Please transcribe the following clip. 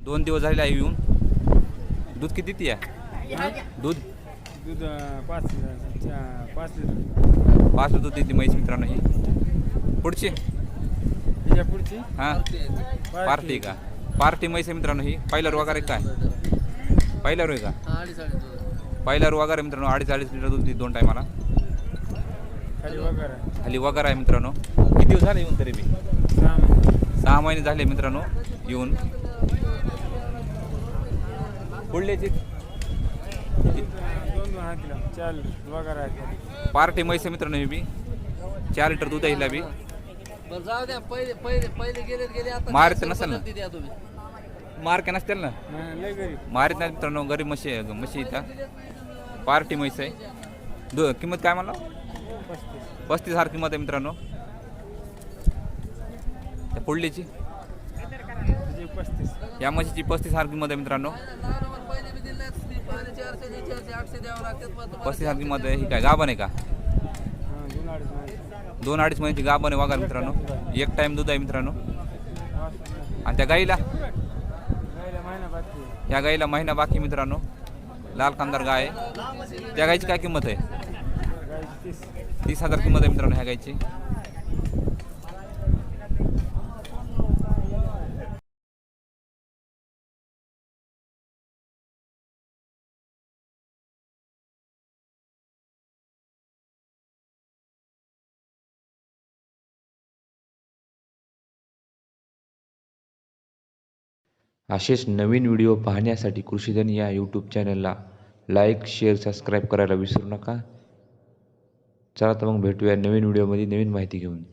2 दिवस झाले आहे येऊन. दूध किती ती आहे? दूध दूध 5 लिटर. 5 लिटर दूध देते म्हैस मित्रांनो ही. पुढची त्याच्या पुढची हां पार्टी का? पार्टी म्हैस आहे मित्रांनो ही. पहिल्यावर वगैरे काय? पहिल्यावर आहे का? पहिल्यावर वगैरे मित्रांनो 2.5 लिटर दूध देते 2 टायमाला. खाली वगैरे आहे मित्रांनो. किती दिवस झाले येऊन तरी बी? 6 महिने झाले मित्रांनो येऊन. पुढल्याची पार्टी म्हैस आहे मित्रांनो ही बी. 4 लिटर दूध आहे हिला बी. जाऊ द्या. पहिले गेले आता मारत नसेल ना? द्या तुम्ही. मार्क नसतील ना? मारित नाही मित्रांनो. गरीब म्हशी इथं. पार्टी म्हैस आहे. किंमत काय म्हणला? 35,000 किंमत आहे मित्रांनो. त्या पुढलीची या म्हशीची 35,000 किंमत आहे मित्रांनो. 35,000 किंमत आहे. ही काय गाभण आहे का? 2-2.5 महिन्याची गाभण आहे वगैरे मित्रांनो. 1 टाइम दूध आहे मित्रांनो. आणि त्या गाईला या गाईला महिना बाकी मित्रांनो. लाल कांदार गाय आहे. त्या गाईची काय किंमत आहे? 30,000 किंमत आहे मित्रांनो ह्या गाईची. असेच नवीन व्हिडिओ पाहण्यासाठी कृषीधन या यूट्यूब चॅनलला लाईक, शेअर, सबस्क्राईब करायला विसरू नका. चला तर मग भेटूया नवीन व्हिडिओमध्ये नवीन माहिती घेऊन.